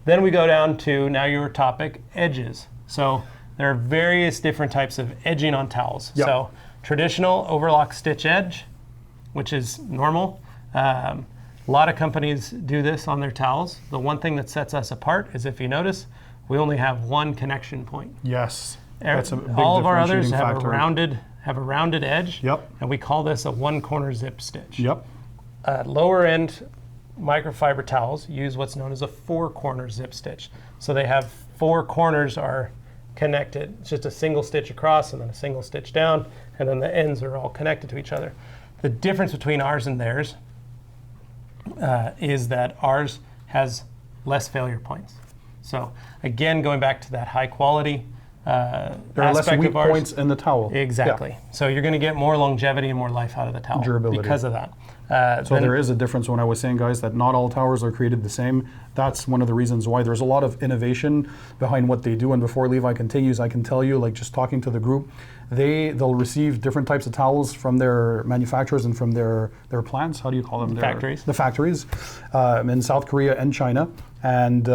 Then we go down to, now your topic, edges. So there are various different types of edging on towels. Yep. So traditional overlock stitch edge, which is normal. A lot of companies do this on their towels. The one thing that sets us apart is, if you notice, we only have one connection point. Yes, that's a big All of our others differentiating factor. have a rounded edge. Yep. And we call this a one corner zip stitch. Yep. Lower end microfiber towels use what's known as a four corner zip stitch. So they have four corners are connected. It's just a single stitch across and then a single stitch down, and then the ends are all connected to each other. The difference between ours and theirs is that ours has less failure points. So again, going back to that high quality there are less weak points in the towel. Exactly. Yeah. So you're going to get more longevity and more life out of the towel. Durability. Because of that. So there is a difference when I was saying, guys, that not all towers are created the same. That's one of the reasons why there's a lot of innovation behind what they do. And before Levi continues, I can tell you, like just talking to the group, they'll receive different types of towels from their manufacturers and from their plants. How do you call them? Factories. The factories in South Korea and China. And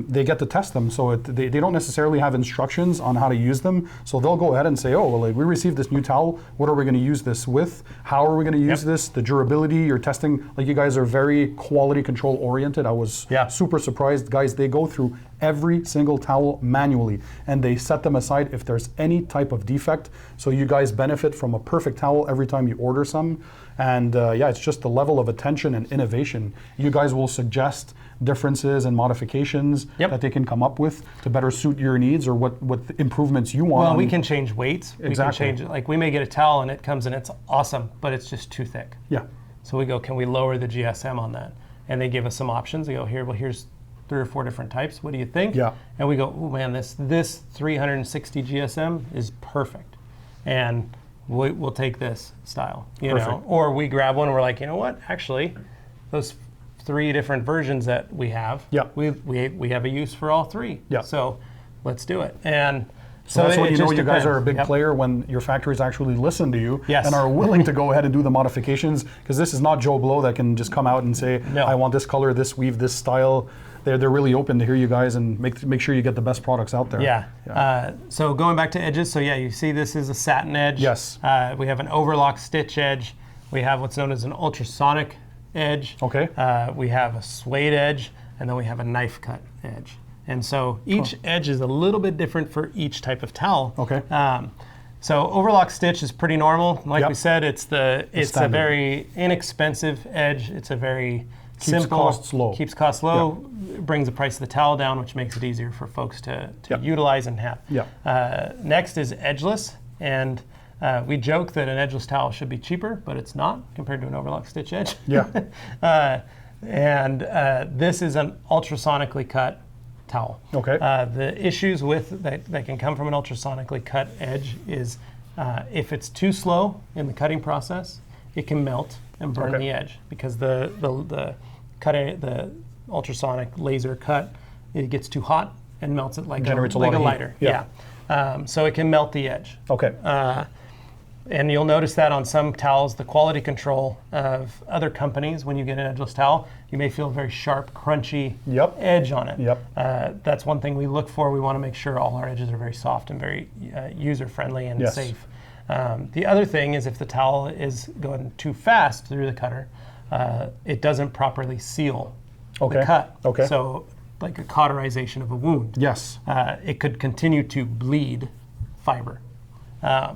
they get to test them. So they don't necessarily have instructions on how to use them. So they'll go ahead and say, oh, well, like, we received this new towel. What are we going to use this with? How are we going to use this? The durability, you're testing, like you guys are very quality control oriented. I was super surprised. Guys, they go through every single towel manually and they set them aside if there's any type of defect. So you guys benefit from a perfect towel every time you order some. And yeah, it's just the level of attention and innovation. You guys will suggest differences and modifications that they can come up with to better suit your needs or what improvements you want. Well, we can change weights. Exactly. We can change it. Like we may get a towel and it comes and it's awesome, but it's just too thick. Yeah. So we go, can we lower the GSM on that? And they give us some options. They go, here, well, here's 3 or 4 different types. What do you think? Yeah. And we go, oh man, this 360 GSM is perfect. And we'll take this style, you know, or we grab one and we're like, you know what, actually, those 3 different versions that we have, we have a use for all 3. Yeah. So let's do it. And so that's when you know you guys are a big player, when your factories actually listen to you and are willing to go ahead and do the modifications, because this is not Joe Blow that can just come out and say, I want this color, this weave, this style. They're really open to hear you guys and make sure you get the best products out there. Yeah. So going back to edges, so yeah, you see this is a satin edge. Yes. We have an overlock stitch edge. We have what's known as an ultrasonic edge. Okay. We have a suede edge, and then we have a knife cut edge. And so each edge is a little bit different for each type of towel. Okay. So overlock stitch is pretty normal. Like we said, it's a very inexpensive edge. It's a very simple, keeps costs low, brings the price of the towel down, which makes it easier for folks to utilize and have. Next is edgeless, and we joke that an edgeless towel should be cheaper, but it's not compared to an overlock stitch edge. And this is an ultrasonically cut towel. Okay. The issues with that can come from an ultrasonically cut edge is if it's too slow in the cutting process, it can melt and burn the edge, because the ultrasonic laser cut, it gets too hot and melts it like a lighter. So it can melt the edge. Okay. And you'll notice that on some towels, the quality control of other companies, when you get an edgeless towel, you may feel a very sharp, crunchy edge on it. That's one thing we look for. We want to make sure all our edges are very soft and very user-friendly and safe. The other thing is if the towel is going too fast through the cutter, it doesn't properly seal the cut. So like a cauterization of a wound. It could continue to bleed fiber.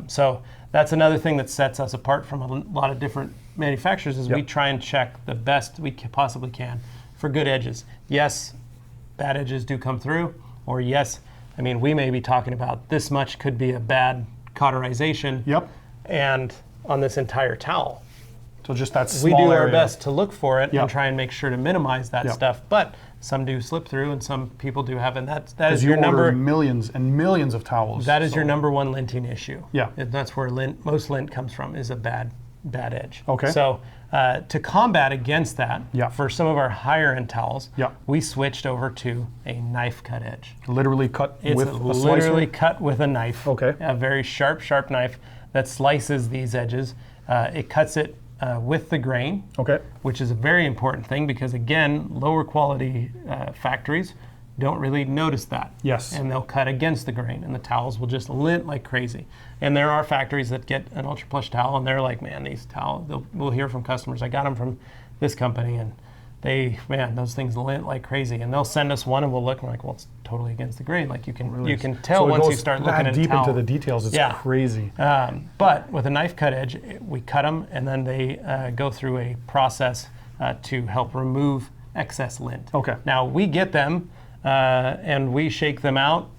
So that's another thing that sets us apart from a lot of different manufacturers is we try and check the best we possibly can for good edges. Yes, bad edges do come through, or yes, I mean, we may be talking about this much could be a bad cauterization and on this entire towel. So just that small we do area. Our best to look for it and try and make sure to minimize that stuff, but some do slip through and some people do have, and that is your number. Millions and millions of towels. That is your number one linting issue. And that's where most lint comes from, is a bad edge. Okay. So to combat against that, for some of our higher end towels, we switched over to a knife cut edge. Literally cut with a slicer? Literally cut with a knife. Okay. A very sharp knife that slices these edges. It cuts it with the grain, Okay. which is a very important thing because, again, lower quality factories don't really notice that. Yes. And they'll cut against the grain, and the towels will just lint like crazy. And there are factories that get an Ultra Plush towel, and they're like, man, these towels, we'll hear from customers, I got them from this company, and those things lint like crazy. And they'll send us one, and we'll look, and we're like, well, it's totally against the grain. Like you can tell once you start looking at deep a towel. into the details. It's crazy. But with a knife cut edge, we cut them, and then they go through a process to help remove excess lint. Okay. Now we get them. And we shake them out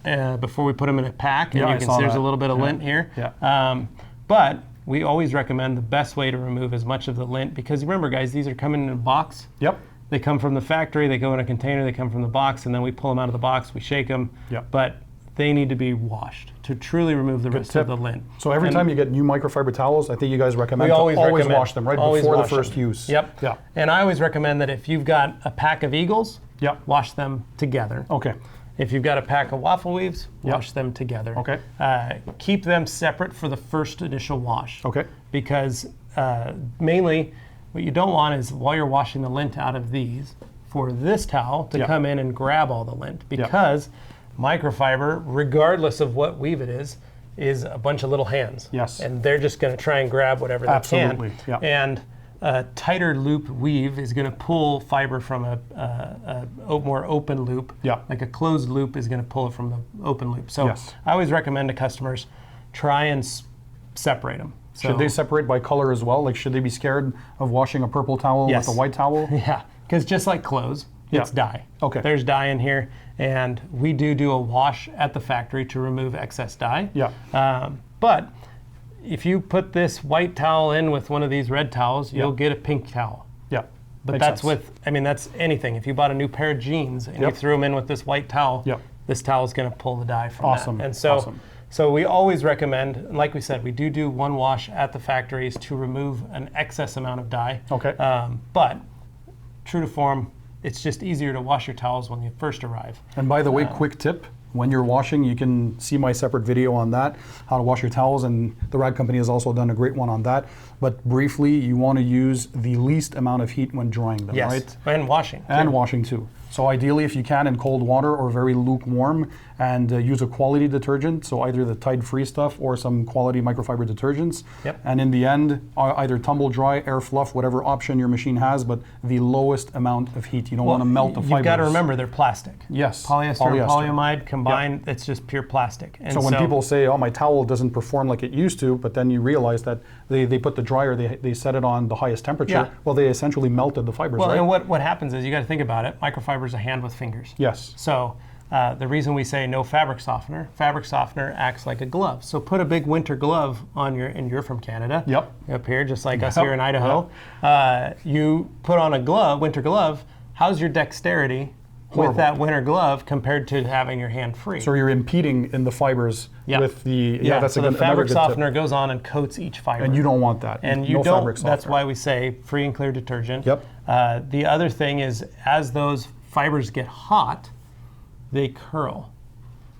before we put them in a pack, and you can see there's a little bit of lint here. Yeah. But we always recommend the best way to remove as much of the lint, because remember, guys, these are coming in a box. Yep. They come from the factory, they go in a container, they come from the box, and then we pull them out of the box, we shake them. Yep. But they need to be washed to truly remove the rest of the lint. So every time you get new microfiber towels, I think you guys recommend always wash them right before the first them. use. Yep. Yeah. And I always recommend that if you've got a pack of Eagles, wash them together. Okay. If you've got a pack of waffle weaves, wash them together. Okay. Keep them separate for the first initial wash. Okay. Because mainly what you don't want is, while you're washing the lint out of these, for this towel to come in and grab all the lint, because microfiber, regardless of what weave it is a bunch of little hands. Yes. And they're just going to try and grab whatever they Absolutely. can. Yeah. And a tighter loop weave is going to pull fiber from a more open loop. Yeah. Like a closed loop is going to pull it from the open loop. So Yes. I always recommend to customers, try and separate them. So, should they separate by color as well? Like, should they be scared of washing a purple towel with a white towel? Yeah, because just like clothes, it's dye. Okay. There's dye in here, and we do a wash at the factory to remove excess dye. Yeah. But if you put this white towel in with one of these red towels, you'll get a pink towel. Yeah. But that's that's anything. If you bought a new pair of jeans and you threw them in with this white towel, this towel is going to pull the dye from that. And so we always recommend, like we said, we do one wash at the factories to remove an excess amount of dye. Okay. But true to form, it's just easier to wash your towels when you first arrive. And by the way, quick tip. When you're washing, you can see my separate video on that, how to wash your towels, and the Rag Company has also done a great one on that. But briefly, you want to use the least amount of heat when drying them, right? And washing. And washing too. So ideally, if you can, in cold water or very lukewarm, and use a quality detergent, so either the Tide-free stuff or some quality microfiber detergents. Yep. And in the end, either tumble dry, air fluff, whatever option your machine has, but the lowest amount of heat. You don't want to melt the fibers. You've got to remember they're plastic. Yes. Polyester and polyamide combined, it's just pure plastic. And so when people say, oh, my towel doesn't perform like it used to, but then you realize that they put the dryer, they set it on the highest temperature, well, they essentially melted the fibers, right? And what happens is, you got to think about it, microfiber is a hand with fingers. Yes. So the reason we say no fabric softener acts like a glove. So put a big winter glove on and you're from Canada. Yep. Up here, just like us here in Idaho. You put on a winter glove, how's your dexterity with that winter glove compared to having your hand free? So you're impeding in the fibers with the, that's so the fabric softener goes on and coats each fiber. And you don't want that. And you don't, that's why we say free and clear detergent. Yep. The other thing is, as those fibers get hot, they curl.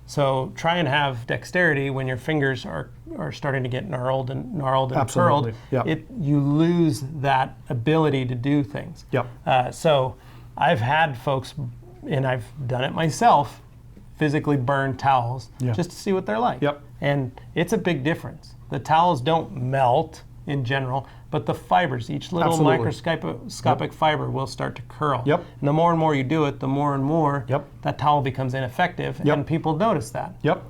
So try and have dexterity when your fingers are starting to get gnarled and Absolutely. curled. You lose that ability to do things. Yep. So I've had folks, and I've done it myself, physically burn towels just to see what they're like. Yep. And it's a big difference. The towels don't melt in general, but the fibers, each little microscopic fiber will start to curl. Yep. And the more you do it, the more and more that towel becomes ineffective, and people notice that. Yep.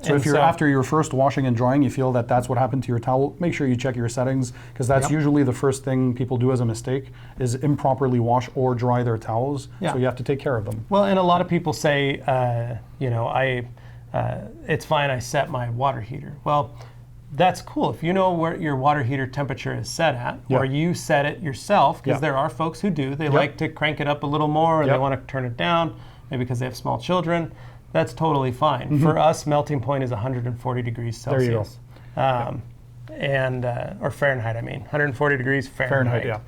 So if you're after your first washing and drying, you feel that that's what happened to your towel, make sure you check your settings, because that's usually the first thing people do as a mistake, is improperly wash or dry their towels. So you have to take care of them. Well, and a lot of people say, it's fine, I set my water heater. Well, that's cool. If you know where your water heater temperature is set at, or you set it yourself, because there are folks who do. They like to crank it up a little more, or they want to turn it down, maybe because they have small children. That's totally fine. For us, melting point is 140 degrees Celsius. There you go. Or Fahrenheit, 140 degrees Fahrenheit.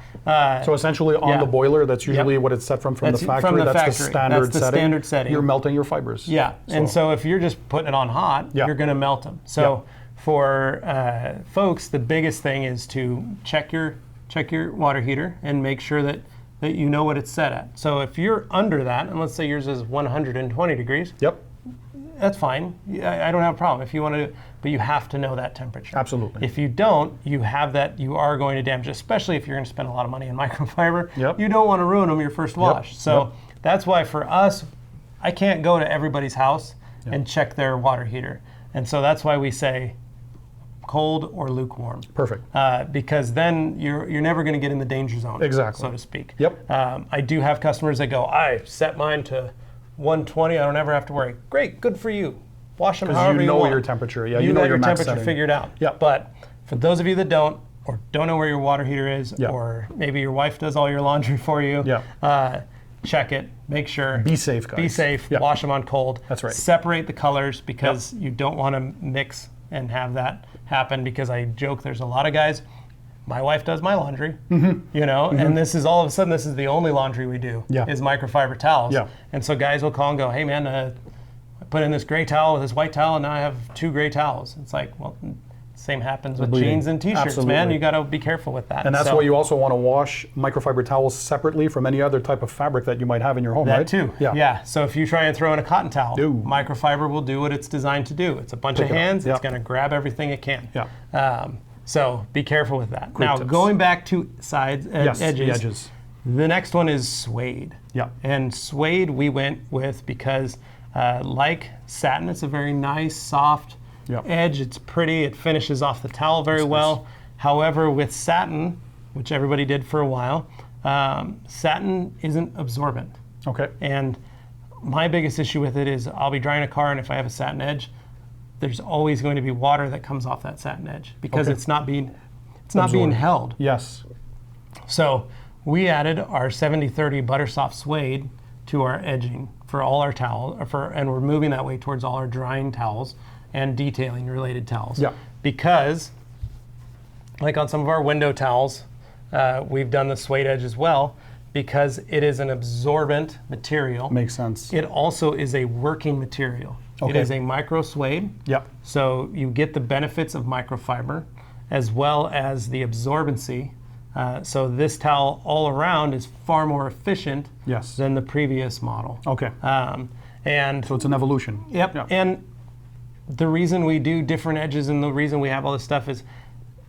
So essentially on the boiler, that's usually what it's set from the factory. That's the standard setting. You're melting your fibers. Yeah, and so if you're just putting it on hot, you're going to melt them. So for folks, the biggest thing is to check your check your water heater and make sure that you know what it's set at. So if you're under that, and let's say yours is 120 degrees, yep, that's fine. I don't have a problem if you want to, but you have to know that temperature. Absolutely. If you don't, you are going to damage, especially if you're going to spend a lot of money in microfiber. Yep. You don't want to ruin them your first wash. Yep. So Yep. that's why for us, I can't go to everybody's house and check their water heater. And so that's why we say cold or lukewarm. Perfect. Because then you're never going to get in the danger zone, Exactly. so to speak. Yep. I do have customers that go, I set mine to 120, I don't ever have to worry. Great, good for you. Wash them however you want. You know your temperature. Yeah, you know got your your max temperature setting. figured out. Yeah. But for those of you that don't, or don't know where your water heater is, Yeah. or maybe your wife does all your laundry for you, check it, make sure. Be safe, guys. Be safe, Yeah. wash them on cold. That's right. Separate the colors because you don't want to mix and have that happen, because I joke there's a lot of guys, my wife does my laundry, you know, and this is all of a sudden, this is the only laundry we do is microfiber towels. Yeah. And so guys will call and go, hey man, I put in this gray towel with this white towel and now I have 2 gray towels. It's like, well, same happens with jeans and t-shirts, Absolutely. man. You got to be careful with that. And that's why you also want to wash microfiber towels separately from any other type of fabric that you might have in your home, that right? too. Yeah. So if you try and throw in a cotton towel, No. microfiber will do what it's designed to do. It's a bunch of hands. It's going to grab everything it can. Yeah. So be careful with that. Great now, tips. going back to sides, Yes, edges, the edges. the next one is suede. Yeah. And suede we went with because like satin, it's a very nice, soft edge. It's pretty. It finishes off the towel very well. However, with satin, which everybody did for a while, satin isn't absorbent. Okay. And my biggest issue with it is I'll be drying a car, and if I have a satin edge, there's always going to be water that comes off that satin edge because it's not being held. Yes. So we added our 70/30 Buttersoft suede to our edging for all our towels, and we're moving that way towards all our drying towels and detailing related towels. Yeah. Because, like on some of our window towels, we've done the suede edge as well, because it is an absorbent material. Makes sense. It also is a working material. Okay. It is a micro suede. Yep. So you get the benefits of microfiber as well as the absorbency. So this towel all around is far more efficient than the previous model. Okay. And so it's an evolution. Yep. And the reason we do different edges and the reason we have all this stuff is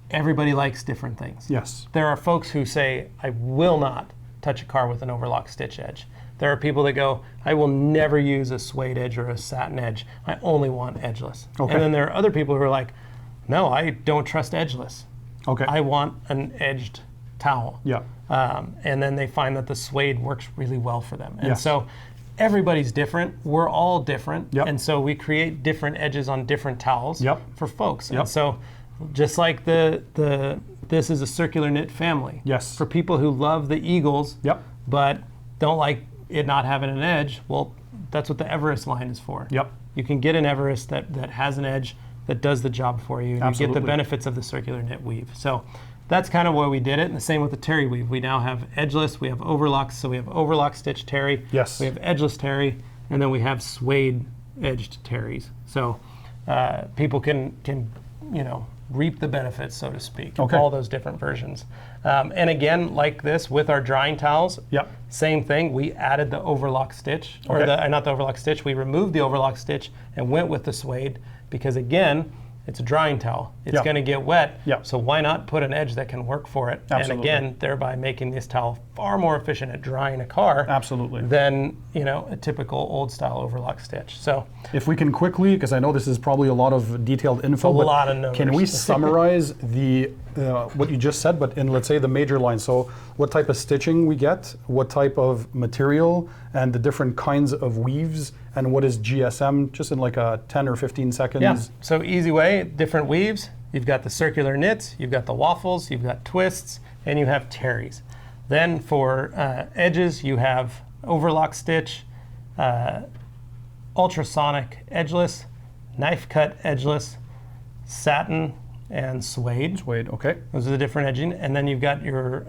everybody likes different things. Yes. There are folks who say, I will not touch a car with an overlock stitch edge. There are people that go, I will never use a suede edge or a satin edge. I only want edgeless. Okay. And then there are other people who are like, no, I don't trust edgeless. Okay. I want an edged towel. Yeah. And then they find that the suede works really well for them. And so everybody's different. We're all different. Yep. And so we create different edges on different towels for folks. Yep. And so just like this is a circular knit family. Yes. For people who love the Eagles, but don't like it not having an edge, well, that's what the Everest line is for. Yep. You can get an Everest that has an edge that does the job for you. And you get the benefits of the circular knit weave. So that's kind of why we did it. And the same with the terry weave. We now have edgeless, we have overlocks. So we have overlock stitch terry. Yes. We have edgeless terry, and then we have suede edged terries. So people can reap the benefits, so to speak, of all those different versions. And again, like this, with our drying towels, same thing. We added the overlock stitch, or not the overlock stitch. We removed the overlock stitch and went with the suede because, again, it's a drying towel. It's going to get wet, so why not put an edge that can work for it? Absolutely. And again, thereby making this towel far more efficient at drying a car than a typical old-style overlock stitch. So if we can quickly, because I know this is probably a lot of detailed info, a lot of numbers. Can we summarize the what you just said, but in, let's say, the major lines? So what type of stitching we get, what type of material, and the different kinds of weaves, and what is GSM, just in like a 10 or 15 seconds? Yeah, so easy way, different weaves. You've got the circular knits, you've got the waffles, you've got twists, and you have terries. Then for edges, you have overlock stitch, ultrasonic edgeless, knife cut edgeless, satin, and suede. Suede, okay. Those are the different edging. And then you've got your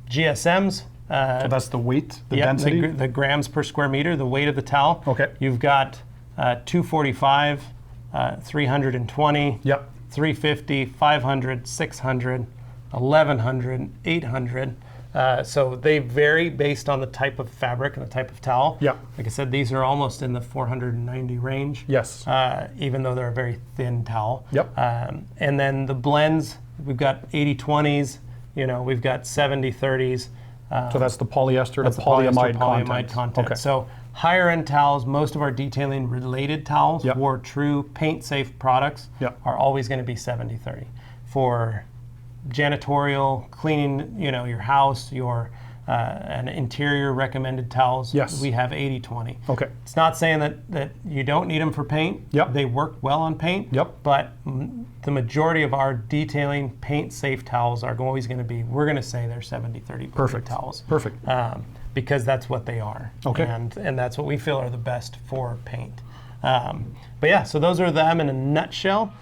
GSMs. So that's the weight, the density? The grams per square meter, the weight of the towel. Okay. You've got 245, 320, 350, 500, 600, 1100, 800. So they vary based on the type of fabric and the type of towel. Yeah. Like I said, these are almost in the 490 range. Yes. Even though they're a very thin towel. Yep. And then the blends, we've got 80-20s, we've got 70-30s. So that's the polyester to polyamide content. Okay. So higher end towels, most of our detailing related towels Yep. for true paint safe products Yep. are always going to be 70-30. For janitorial, cleaning, your house, your an interior recommended towels, yes. we have 80-20. Okay. It's not saying that you don't need them for paint. Yep. They work well on paint. Yep. But the majority of our detailing paint safe towels are always going to be, we're going to say they're 70-30 Perfect towels. Perfect. Because that's what they are. Okay. And that's what we feel are the best for paint. But yeah, so those are them in a nutshell.